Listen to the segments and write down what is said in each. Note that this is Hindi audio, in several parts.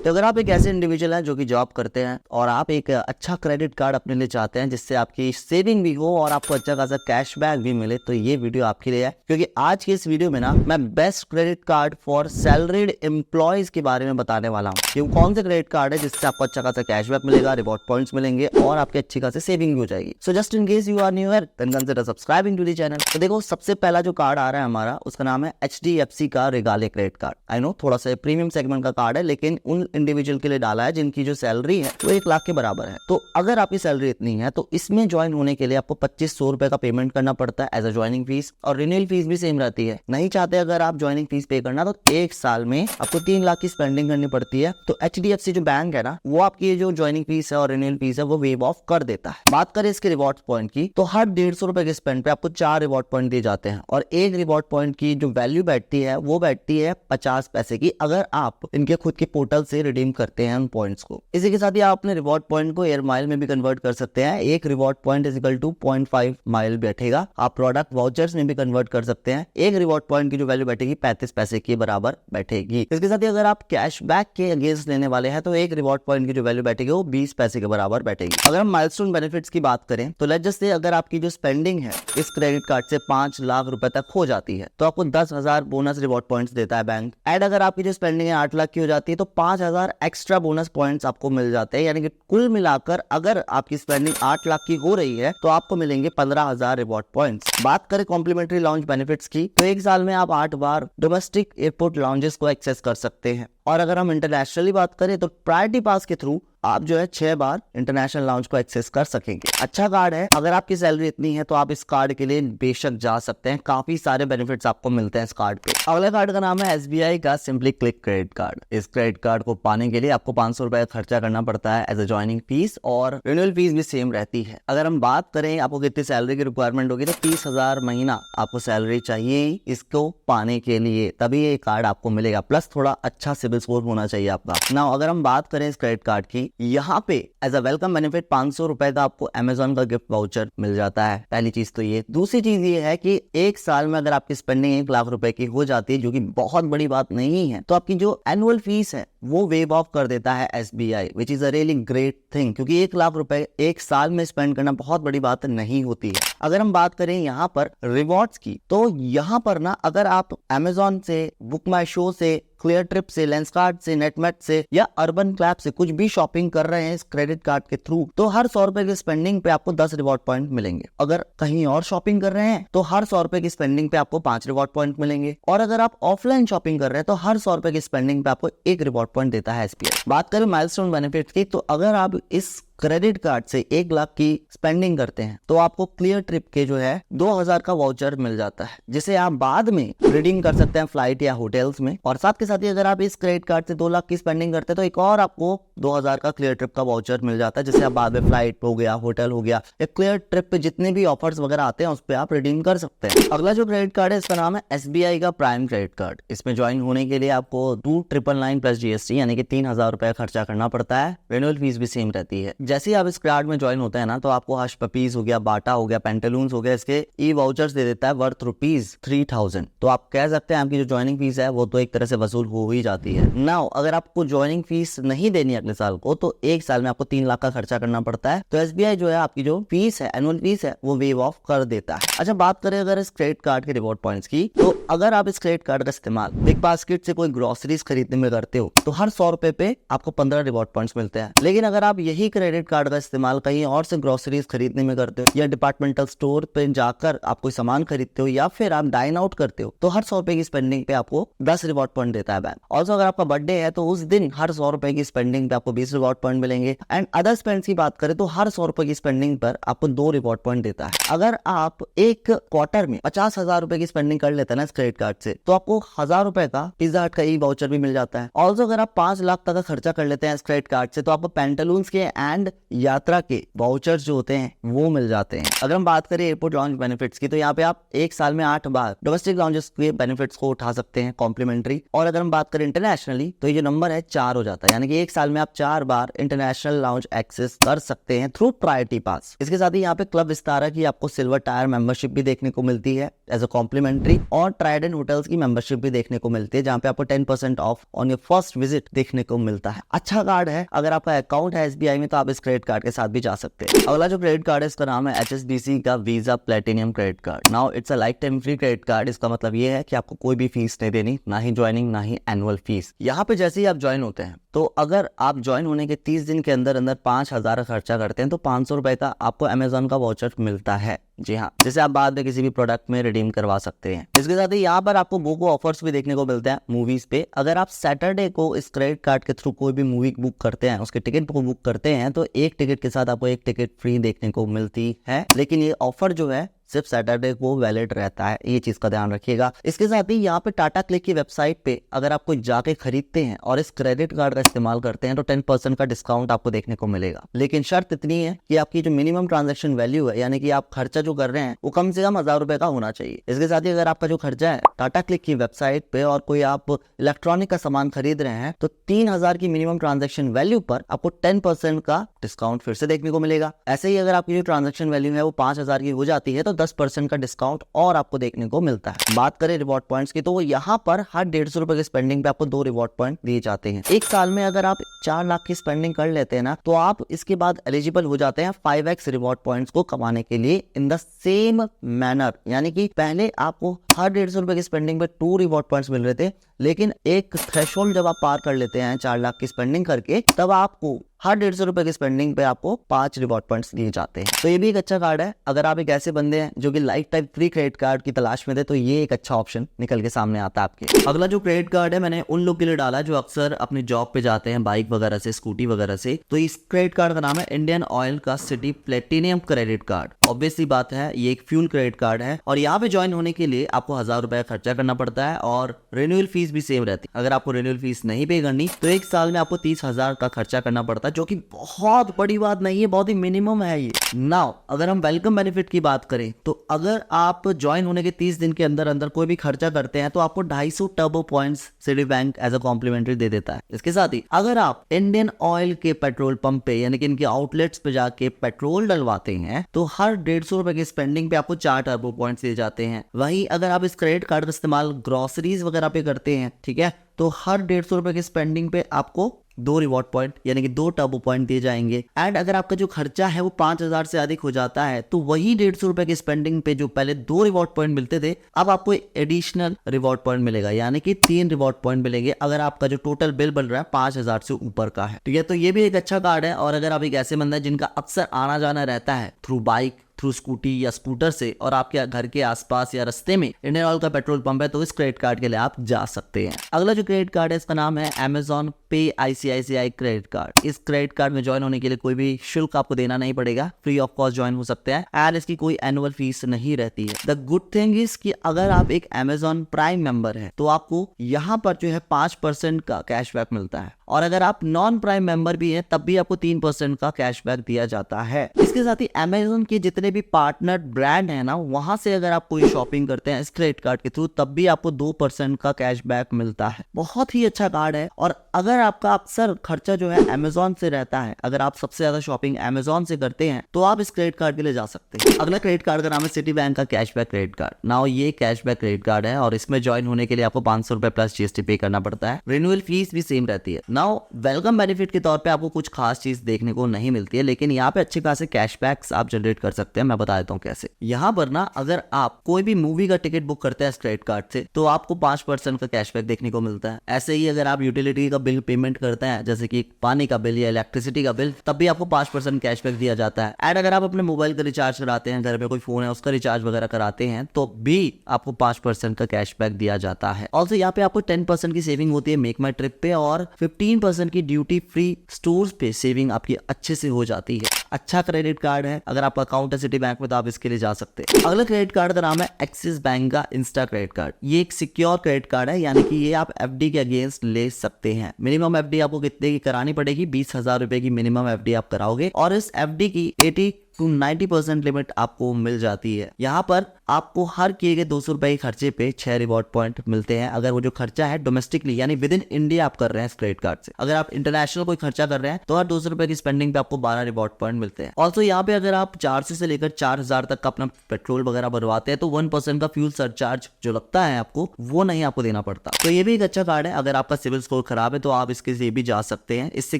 तो अगर आप एक ऐसे इंडिविजुअल हैं जो कि जॉब करते हैं और आप एक अच्छा क्रेडिट कार्ड अपने लिए चाहते हैं जिससे आपकी सेविंग भी हो और आपको अच्छा खासा कैशबैक भी मिले, तो ये वीडियो आपके लिए है। क्योंकि आज की इस वीडियो में ना मैं best credit card for salaried employees के बारे में बताने वाला हूँ कि वो कौन से क्रेडिट कार्ड है जिससे आपको अच्छा खासा कैशबैक मिलेगा, रिवॉर्ड पॉइंट्स मिलेंगे और आपकी अच्छी खासी सेविंग भी हो जाएगी। So just in case you are new here then consider subscribing to the channel. तो देखो, सबसे पहला जो कार्ड आ रहा है हमारा, उसका नाम है HDFC का रिगाले क्रेडिट कार्ड। आई नो थोड़ा सा प्रीमियम सेगमेंट का कार्ड है, लेकिन उन इंडिविजुअल के लिए डाला है जिनकी जो सैलरी है वो 1 लाख के बराबर है। तो अगर आपकी सैलरी इतनी है तो इसमें ज्वाइन होने के लिए आपको 2500 रुपए का पेमेंट करना पड़ता है एज अ ज्वाइनिंग फीस, और रिन्यूअल फीस भी सेम रहती है। नहीं चाहते अगर आप ज्वाइनिंग फीस पे करना तो 1 साल में आपको 3 लाख की स्पेंडिंग करनी पड़ती है। तो HDFC जो बैंक है ना, वो आपकी जो ज्वाइनिंग फीस है और रिन्यूअल फीस है वो वेव ऑफ कर देता है। बात करें इसके रिवॉर्ड पॉइंट की, तो हर 150 रुपए के स्पेंड पे आपको 4 रिवॉर्ड पॉइंट दिए जाते हैं और एक रिवॉर्ड पॉइंट की जो वैल्यू बैठती है वो बैठती है 50 पैसे की, अगर आप इनके खुद के पोर्टल से रिडीम करते हैं उन पॉइंट्स को। इसी के साथ ही आप अपने रिवॉर्ड पॉइंट को एयर माइल में भी कन्वर्ट कर सकते हैं। एक reward point is equal to 0.5 mile बैठेगा। आप प्रोडक्ट वाउचर्स में भी कन्वर्ट कर सकते हैं। एक रिवॉर्ड पॉइंट की जो वैल्यू बैठेगी 35 पैसे के बराबर बैठेगी। इसके साथ ही अगर आप कैशबैक के अगेंस्ट लेने वाले हैं तो एक रिवॉर्ड पॉइंट की जो वैल्यू बैठेगी वो 20 पैसे के बराबर बैठेगी। अगर हम माइलस्टोन बेनिफिट्स की बात करें तो लेट्स जस्ट से अगर आपकी जो स्पेंडिंग है इस क्रेडिट कार्ड से 5 लाख रुपए तक हो जाती है तो आपको 10,000 बोनस रिवॉर्ड पॉइंट्स देता है बैंक। एंड अगर आपकी जो स्पेंडिंग है 8 लाख की हो जाती है तो 5,000 एक्स्ट्रा बोनस पॉइंट्स आपको मिल जाते हैं। यानी कि कुल मिलाकर अगर आपकी स्पेंडिंग 8 लाख की हो रही है तो आपको मिलेंगे 15,000 रिवॉर्ड पॉइंट्स। बात करें कॉम्प्लीमेंट्री लॉन्च बेनिफिट्स की, तो 1 साल में आप 8 बार डोमेस्टिक एयरपोर्ट लॉन्जेस को एक्सेस कर सकते हैं। और अगर हम इंटरनेशनली बात करें तो प्रायोरिटी पास के थ्रू आप जो है 6 बार इंटरनेशनल लाउंज को एक्सेस कर सकेंगे। अच्छा कार्ड है। अगर आपकी सैलरी इतनी है तो आप इस कार्ड के लिए बेशक जा सकते हैं। काफी सारे बेनिफिट्स आपको मिलते हैं इस कार्ड पे। अगले कार्ड का नाम है SBI का सिंपली क्लिक क्रेडिट कार्ड। इस क्रेडिट कार्ड को पाने के लिए आपको 500 रुपए का खर्चा करना पड़ता है एज अ ज्वाइनिंग फीस, और रिन्यूअल फीस भी सेम रहती है। अगर हम बात करें आपको कितनी सैलरी की रिक्वायरमेंट होगी तो 30,000 महीना आपको सैलरी चाहिए इसको पाने के लिए, तभी ये कार्ड आपको मिलेगा। प्लस थोड़ा अच्छा सिविल स्कोर होना चाहिए आपका। नाउ अगर हम बात करें इस क्रेडिट कार्ड की, यहाँ पे एज अ वेलकम बेनिफिट 500 रुपए का आपको Amazon का गिफ्ट वाउचर मिल जाता है। पहली चीज तो ये। दूसरी चीज ये है कि 1 साल में अगर आपकी स्पेंडिंग 1 लाख रुपए की हो जाती है, जो कि बहुत बड़ी बात नहीं है, तो आपकी जो एनुअल फीस है वो वेव ऑफ कर देता है SBI, which is a really great thing. क्योंकि 1 लाख रुपए 1 साल में स्पेंड करना बहुत बड़ी बात नहीं होती है। अगर हम बात करें यहाँ पर रिवॉर्ड्स की, तो यहाँ पर ना अगर आप Amazon से, बुक माई शो से, क्लियर ट्रिप से, लेंसकार्ट से, नेटमेट से या अर्बन क्लैप से कुछ भी शॉपिंग कर रहे हैं इस क्रेडिट कार्ड के थ्रू, तो हर 100 रुपए की स्पेंडिंग पे आपको 10 रिवॉर्ड पॉइंट मिलेंगे। अगर कहीं और शॉपिंग कर रहे हैं तो हर 100 रुपए की स्पेंडिंग पे आपको 5 रिवॉर्ड पॉइंट मिलेंगे। और अगर आप ऑफलाइन शॉपिंग कर रहे हैं तो हर 100 रुपए की स्पेंडिंग पे आपको 1 रिवॉर्ड पॉइंट देता है SBI। बात करें माइलस्टोन बेनिफिट की, तो अगर आप इस क्रेडिट कार्ड से 1 लाख की स्पेंडिंग करते हैं तो आपको क्लियर ट्रिप के जो है 2,000 का वाउचर मिल जाता है, जिसे आप बाद में रिडीम कर सकते हैं फ्लाइट या होटल्स में। और साथ के साथ ही अगर आप इस क्रेडिट कार्ड से 2 लाख की स्पेंडिंग करते हैं तो एक और आपको 2,000 का क्लियर ट्रिप का वाउचर मिल जाता है, जिसे आप बाद में फ्लाइट हो गया, होटल हो गया या क्लियर ट्रिप पे जितने भी ऑफर्स वगैरह आते हैं उस पर आप रिडीम कर सकते हैं। अगला जो क्रेडिट कार्ड है इसका नाम है SBI का प्राइम क्रेडिट कार्ड। इसमें ज्वाइन होने के लिए आपको 2,999 प्लस GST यानी कि 3,000 रुपए खर्चा करना पड़ता है। रिन्यूअल फीस भी सेम रहती है। जैसे ही आप इस कार्ड में ज्वाइन होता है ना, तो आपको हश पपीज हो गया, बाटा हो गया, पेंटालून्स हो गया, इसके ई वाउचर्स दे देता है वर्थ ₹3,000। तो आप कह सकते हैं आपकी जो ज्वाइनिंग फीस है वो तो एक तरह से वसूल हो ही जाती है। नाउ अगर आपको ज्वाइनिंग फीस नहीं देनी अगले साल को, तो 1 साल में आपको 3 लाख का खर्चा करना पड़ता है। तो SBI जो है आपकी जो फीस है, एनुअल फीस है, वो वेव ऑफ कर देता है। अच्छा, बात करें अगर इस क्रेडिट कार्ड के रिवॉर्ड पॉइंट्स की, तो अगर आप इस क्रेडिट कार्ड का इस्तेमाल बिग बास्केट से कोई ग्रोसरीज खरीदने में करते हो तो हर 100 रुपए पे आपको 15 रिवॉर्ड पॉइंट्स मिलते हैं। लेकिन अगर आप यही क्रेडिट कार्ड का इस्तेमाल कहीं और से ग्रोसरीज खरीदने में करते हो या डिपार्टमेंटल स्टोर पे जाकर आप कोई सामान खरीदते हो या फिर आप डाइन आउट करते हो, तो हर 100 रुपए की स्पेंडिंग पे आपको 10 रिवॉर्ड पॉइंट देता है बैंक। ऑल्सो अगर आपका बर्थडे है तो उस दिन हर 100 रुपए की स्पेंडिंग पे आपको 20 रिवॉर्ड पॉइंट मिलेंगे। एंड अदर स्पेंड्स की बात करें तो हर 100 रुपए की स्पेंडिंग पर आपको 2 रिवॉर्ड पॉइंट देता है। अगर आप एक क्वार्टर में 50,000 रुपए की स्पेंडिंग कर लेते हैं ना इस क्रेडिट कार्ड से, तो आपको 1,000 रुपए का पिज्जा हट का ई वाउचर भी मिल जाता है। ऑल्सो अगर आप 5 लाख तक का खर्चा कर लेते हैं इस क्रेडिट कार्ड से, तो आपको पेंटालून्स के एंड एंड यात्रा के वाउचर्स जो होते हैं वो मिल जाते हैं। अगर हम बात करें एयरपोर्ट लाउंज बेनिफिट्स की, तो यहाँ पे आप एक साल में 8 बार डोमेस्टिक लाउंजेस के बेनिफिट्स को उठा सकते हैं कॉम्प्लीमेंट्री। और अगर हम बात करें इंटरनेशनली, तो ये जो नंबर है 4 हो जाता है, यानी कि एक साल में आप 4 बार इंटरनेशनल लाउंज एक्सेस कर सकते हैं थ्रू प्रायोरिटी पास। इसके साथ ही यहाँ पे क्लब विस्तारा की आपको सिल्वर टायर मेंबरशिप भी देखने को मिलती है एज अ कॉम्प्लीमेंट्री, और ट्राइडेंट होटल्स की मेंबरशिप भी देखने को मिलती है, जहाँ पे आपको 10% of on your first visit देखने को मिलता है। अच्छा कार्ड है। अगर आपका अकाउंट है SBI में, तो आप इस क्रेडिट कार्ड के साथ भी जा सकते हैं। अगला जो क्रेडिट कार्ड है, इसका नाम है HSBC का visa platinum credit card. Now it's a life time free credit card. इसका मतलब ये है कि आपको कोई भी फीस नहीं देनी, ना ही ज्वाइनिंग ना ही एनुअल फीस। यहाँ पे जैसे ही आप ज्वाइन होते हैं, तो अगर आप ज्वाइन होने के 30 दिन के अंदर 5,000 खर्चा करते हैं, तो 500 रुपए का आपको अमेजोन का वाउचर मिलता है। जी हाँ, जिसे आप बाद में किसी भी प्रोडक्ट में रिडीम करवा सकते हैं। इसके साथ ही यहाँ पर आपको बोको ऑफर्स भी देखने को मिलते हैं मूवीज पे। अगर आप सैटरडे को इस क्रेडिट कार्ड के थ्रू कोई भी मूवी बुक करते हैं, उसके टिकट को बुक करते हैं, तो एक टिकट के साथ आपको एक टिकट फ्री देखने को मिलती है। लेकिन ये ऑफर जो है सिर्फ सैटरडे को वैलिड रहता है, ये चीज का ध्यान रखिएगा। इसके साथ ही यहाँ पे टाटा क्लिक की वेबसाइट पे अगर आप कोई जाके खरीदते हैं और इस क्रेडिट कार्ड का इस्तेमाल करते हैं, तो 10% का डिस्काउंट आपको देखने को मिलेगा। लेकिन शर्त इतनी है कि आपकी जो मिनिमम ट्रांजैक्शन वैल्यू है, यानी कि आप खर्चा जो कर रहे हैं, वो कम से कम 1,000 रुपए का होना चाहिए। इसके साथ ही अगर आपका जो खर्चा है टाटा क्लिक की वेबसाइट पे और कोई आप इलेक्ट्रॉनिक का सामान खरीद रहे हैं, तो 3,000 की मिनिमम ट्रांजेक्शन वैल्यू पर आपको 10% का डिस्काउंट फिर से देखने को मिलेगा। ऐसे ही अगर आपकी जो ट्रांजेक्शन वैल्यू है वो 5,000 की हो जाती है, तो 10% का डिस्काउंट और आपको देखने को मिलता है। बात करें रिवॉर्ड पॉइंट्स की, तो यहाँ पर हर 150 रुपए की स्पेंडिंग पे आपको 2 रिवॉर्ड पॉइंट दिए जाते हैं। एक साल में अगर आप 4 लाख की स्पेंडिंग कर लेते हैं ना, तो आप इसके बाद एलिजिबल हो जाते हैं 5x रिवॉर्ड पॉइंट्स को कमाने के लिए इन द सेम मैनर। यानी कि पहले आपको हर 150 रुपए की स्पेंडिंग पे 2 रिवॉर्ड पॉइंट्स मिल रहे थे, लेकिन एक थ्रेशोल्ड जब आप पार कर लेते हैं 4 लाख की स्पेंडिंग करके, तब आपको हर 150 रुपए की स्पेंडिंग पे आपको 5 रिवॉर्ड पॉइंट्स दिए जाते हैं। तो ये भी एक अच्छा कार्ड है। अगर आप एक ऐसे बंदे हैं जो कि life time free credit card की तलाश में थे, तो ये एक अच्छा ऑप्शन निकल के सामने आता है आपके। अगला जो क्रेडिट कार्ड है, मैंने उन लोग के लिए डाला जो अक्सर अपनी जॉब पे जाते हैं बाइक वगैरह से, स्कूटी वगैरह से। तो इस क्रेडिट कार्ड का नाम है इंडियन ऑयल का city platinum credit card. Obviously बात है, ये एक फ्यूल क्रेडिट कार्ड है और यहाँ पे ज्वाइन होने के लिए आपको 1,000 रुपए खर्चा करना पड़ता है और रिन्यूअल फीस भी सेम रहती है। अगर आपको रिन्यूअल फीस नहीं पे करनी, तो एक साल में आपको 30,000 का खर्चा करना पड़ता है, जो कि बहुत बड़ी बात नहीं है, बहुत ही मिनिमम है ये। नाउ अगर हम वेलकम बेनिफिट की बात करें, तो अगर आप ज्वाइन होने के 30 दिन के अंदर अंदर कोई भी खर्चा करते हैं, तो आपको 250 turbo points Citi bank as a complimentary दे देता है। इसके साथ ही अगर आप इंडियन ऑयल के पेट्रोल पंप पे, यानी कि इनके आउटलेट्स पे जाके पेट्रोल डलवाते हैं, तो हर 150 रुपए की स्पेंडिंग पे आपको 4 टर्बो पॉइंट्स दिए जाते हैं। वहीं अगर आप इस क्रेडिट कार्ड का इस्तेमाल ग्रोसरीज वगैरह पे करते हैं, ठीक है, तो हर 150 रुपए की स्पेंडिंग पे आपको 2 रिवॉर्ड पॉइंट यानी कि 2 टर्बो पॉइंट दिए जाएंगे। एंड अगर आपका जो खर्चा है वो 5,000 से अधिक हो जाता है, तो वही 150 रुपए की स्पेंडिंग पे जो पहले 2 रिवॉर्ड पॉइंट मिलते थे, अब आपको एडिशनल रिवॉर्ड पॉइंट मिलेगा, यानी कि 3 रिवॉर्ड पॉइंट मिलेंगे अगर आपका जो टोटल बिल बन रहा है 5,000 से ऊपर का है। ठीक है, तो ये भी एक अच्छा कार्ड है। और अगर आप एक ऐसे बंदा है जिनका अक्सर आना जाना रहता है थ्रू बाइक, थ्रू स्कूटी या स्कूटर से, और आपके घर के आसपास या रास्ते में इंडियन ऑयल का पेट्रोल पंप है, तो इस क्रेडिट कार्ड के लिए आप जा सकते हैं। अगला जो क्रेडिट कार्ड है, इसका नाम है अमेजॉन पे ICICI क्रेडिट कार्ड। इस क्रेडिट कार्ड में ज्वाइन होने के लिए कोई भी शुल्क आपको देना नहीं पड़ेगा, फ्री ऑफ कॉस्ट ज्वाइन हो सकते हैं एंड इसकी कोई एनुअल फीस नहीं रहती है। द गुड थिंग इज कि अगर आप एक अमेजॉन प्राइम मेंबर है, तो आपको यहाँ पर जो है 5% का कैशबैक मिलता है, और अगर आप नॉन प्राइम मेंबर भी है, तब भी आपको 3% का कैशबैक दिया जाता है। इसके साथ ही अमेजॉन के जितने भी पार्टनर ब्रांड है ना, वहां से अगर आप कोई शॉपिंग करते हैं इस क्रेडिट कार्ड के थ्रू, तब भी आपको 2% का कैशबैक मिलता है। बहुत ही अच्छा कार्ड है। और अगर आपका अक्सर खर्चा जो है अमेजॉन से रहता है, अगर आप सबसे ज्यादा शॉपिंग अमेजॉन से करते हैं, तो आप इस क्रेडिट कार्ड के लिए जा सकते हैं। अगला क्रेडिट कार्ड का नाम है सिटी बैंक का कैशबैक क्रेडिट कार्ड। नाउ ये कैशबैक क्रेडिट कार्ड है और इसमें ज्वाइन होने के लिए आपको 500 रुपए प्लस GST पे करना पड़ता है। रिन्यूअल फीस भी सेम रहती है। नाउ वेलकम बेनिफिट के तौर पे आपको कुछ खास चीज देखने को नहीं मिलती है, लेकिन यहाँ पे अच्छे खासे कैशबैक्स आप जनरेट कर सकते हैं। मैं बता देता हूँ कैसे। यहाँ पर ना, अगर आप कोई भी मूवी का टिकट बुक करते हैं इस क्रेडिट कार्ड से, तो आपको 5% का कैशबैक देखने को मिलता है। ऐसे ही अगर आप यूटिलिटी का बिल पेमेंट करते हैं, जैसे कि पानी का बिल या इलेक्ट्रिसिटी का बिल, तब भी आपको 5% कैशबैक दिया जाता है। एंड अगर आप अपने मोबाइल का रिचार्ज कराते हैं, घर में कोई फोन है उसका रिचार्ज वगैरह कराते हैं, तो भी आपको 5% का कैशबैक दिया जाता है। ऑल्सो यहाँ पे आपको 10% की सेविंग होती है मेक माई ट्रिप पे, और 15% की ड्यूटी फ्री स्टोर्स पे सेविंग आपकी अच्छे से हो जाती है। अच्छा क्रेडिट कार्ड है। अगर आपका अकाउंट है सिटी बैंक में, तो आप इसके लिए जा सकते हैं। अगला क्रेडिट कार्ड का नाम है एक्सिस बैंक का इंस्टा क्रेडिट कार्ड। ये एक सिक्योर क्रेडिट कार्ड है, यानी कि ये आप एफडी के अगेंस्ट ले सकते हैं। मिनिमम एफडी आपको कितने की करानी पड़ेगी? 20,000 रुपए की मिनिमम एफडी आप कराओगे और इस एफडी की 80 to 90% लिमिट आपको मिल जाती है। यहाँ पर आपको हर किए गए 200 रुपए के खर्चे पे 6 रिवॉर्ड पॉइंट मिलते हैं। अगर वो जो खर्चा है डोमेस्टिकली यानी विद इन इंडिया आप कर रहे हैं इस क्रेडिट कार्ड से, अगर आप इंटरनेशनल कोई खर्चा कर रहे हैं तो हर 200 रुपए की स्पेंडिंग पे आपको 12 रिवॉर्ड पॉइंट मिलते हैं। ऑल्सो यहाँ पे अगर आप 400 से लेकर 4,000 तक का अपना पेट्रोल वगैरह भरवाते हैं तो 1% का फ्यूल सरचार्ज जो लगता है आपको वो नहीं आपको देना पड़ता। तो ये भी एक अच्छा कार्ड है। अगर आपका सिविल स्कोर खराब है तो आप इसके से भी जा सकते हैं। इससे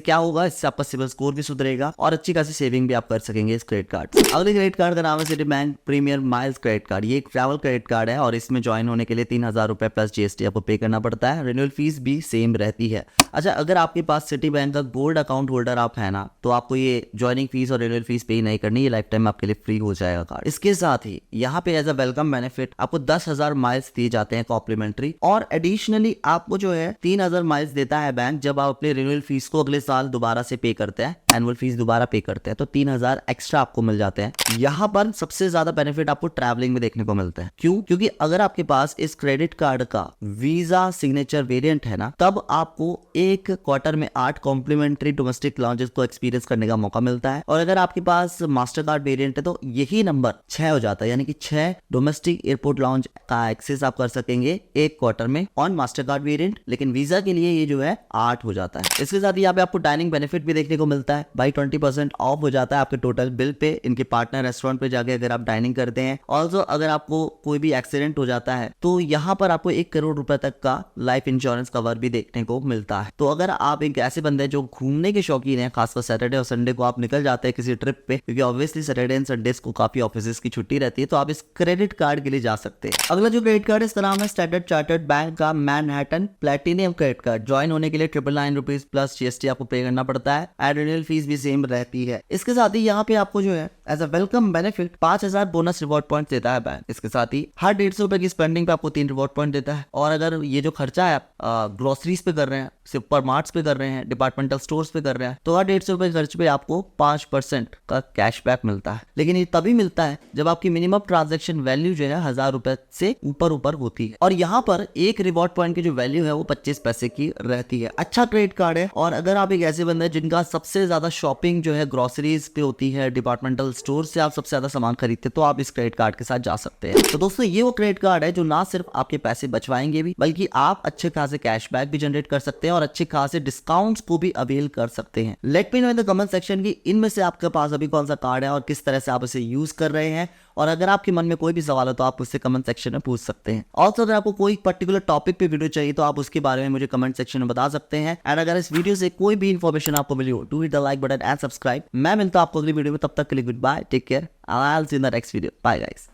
क्या होगा, इससे आपका सिविल स्कोर भी सुधरेगा और अच्छी खासी सेविंग भी आप कर सकेंगे इस क्रेडिट कार्ड से। अगले क्रेडिट कार्ड का नाम है city bank premiere miles credit card. ये एक ट्रैवल क्रेडिट कार्ड है और इसमें ज्वाइन होने के लिए 3,000 रुपए प्लस जीएसटी आपको पे करना पड़ता है। रिन्यूअल फीस भी सेम रहती है। अच्छा, अगर आपके पास सिटी बैंक का गोल्ड अकाउंट होल्डर आप है ना, तो आपको ये ज्वाइनिंग फीस और रिन्यूअल फीस पे नहीं करनी, ये लाइफ टाइम आपके लिए फ्री हो जाएगा कार्ड। इसके साथ ही यहाँ पे एज अ वेलकम बेनिफिट आपको 10,000 माइल्स दिए जाते हैं कॉम्प्लीमेंट्री, और एडिशनली आपको जो है 3,000 माइल्स देता है बैंक जब आप अपने रिन्यूअल फीस को अगले साल दोबारा से पे करते हैं, एनुअल फीस दोबारा पे करते हैं, तो 3,000 एक्स्ट्रा आपको मिल जाते हैं। यहाँ पर सबसे ज्यादा बेनिफिट आपको ट्रैवलिंग में देखने को मिलता है। क्यों? क्योंकि अगर आपके पास इस क्रेडिट कार्ड का वीजा सिग्नेचर वेरिएंट है ना, तब आपको एक क्वार्टर में 8 कॉम्प्लीमेंट्री डोमेस्टिक लॉन्जेस को एक्सपीरियंस करने का मौका मिलता है। और अगर आपके पास मास्टर कार्ड वेरिएंट है तो यही नंबर 6 हो जाता है, यानी कि 6 डोमेस्टिक एयरपोर्ट लॉन्ज का एक्सेस आप कर सकेंगे एक क्वार्टर में ऑन मास्टर कार्ड वेरिएंट। लेकिन वीजा के लिए ये जो है 8 हो जाता है। इसके साथ यहाँ पे आपको डाइनिंग बेनिफिट भी देखने को मिलता है भाई, 20% ऑफ हो जाता है आपके टोटल बिल पे इनके पार्टनर रेस्टोरेंट पे जाके अगर आप डाइनिंग करते हैं। ऑल्सो अगर आपको कोई भी एक्सीडेंट हो जाता है तो यहाँ पर आपको 1 करोड़ रुपए तक का लाइफ इंश्योरेंस कवर भी देखने को मिलता है। तो अगर आप एक ऐसे बंदे जो घूमने के शौकीन है, खासकर सैटरडे और संडे को आप निकल जाते हैं किसी ट्रिप पे, क्योंकि ऑब्वियसली सैटरडे एंड संडे को काफी ऑफिस की छुट्टी रहती है, तो आप इस क्रेडिट कार्ड के लिए जा सकते हैं। अगला जो क्रेडिट कार्ड है इसका नाम है स्टैंडर्ड चार्टर्ड बैंक का Manhattan platinum credit card. Join होने के लिए 999 रुपीज प्लस जीएसटी आपको पे करना पड़ता है। एनुअल फीस भी सेम रहती है। इसके साथ ही यहाँ पे आपको जो है as a welcome benefit 5,000 bonus reward point देता है बैंक। इसके साथ ही हर 150 रुपए की स्पेंडिंग पे आपको 3 रिवॉर्ड पॉइंट देता है। और अगर ये जो खर्चा है आप ग्रोसरीज पे कर रहे हैं, सुपर मार्ट्स पे कर रहे हैं, डिपार्टमेंटल स्टोर्स पे कर रहे हैं, तो हर 150 रुपए खर्च पे आपको 5% का कैशबैक मिलता है। लेकिन ये तभी मिलता है जब आपकी मिनिमम ट्रांजेक्शन वैल्यू जो है 1,000 रुपए से ऊपर होती है। और यहाँ पर एक रिवॉर्ड पॉइंट की जो वैल्यू है वो 25 पैसे की रहती है। अच्छा क्रेडिट कार्ड है। और अगर आप एक ऐसे बंदे हैं जिनका सबसे ज्यादा शॉपिंग जो है ग्रोसरीज पे होती है, डिपार्टमेंटल स्टोर से आप सबसे ज्यादा सामान खरीदते हैं, तो आप इस क्रेडिट कार्ड के साथ जा सकते हैं। तो दोस्तों ये वो क्रेडिट कार्ड है जो ना सिर्फ आपके पैसे बचवाएंगे भी, बल्कि आप अच्छे खासे कैशबैक भी जनरेट कर सकते हैं और अच्छे खासे डिस्काउंट्स को भी अवेल कर सकते हैं। Let me know in the comment section की इनमें से आपके पास अभी कौन सा कार्ड है और किस तरह से आप इसे यूज कर रहे हैं। और अगर आपके मन में कोई भी सवाल हो तो आप उससे कमेंट सेक्शन में पूछ सकते हैं। ऑल्सो अगर आपको कोई पर्टिकुलर टॉपिक पे वीडियो चाहिए तो आप उसके बारे में मुझे कमेंट सेक्शन में बता सकते हैं। एंड अगर इस वीडियो से कोई भी इन्फॉर्मेशन आपको मिली हो, do hit the like button and subscribe. मैं मिलता हूं आपको अगली वीडियो में, तब तक के लिए goodbye, take care, I will see you in the next video, bye guys.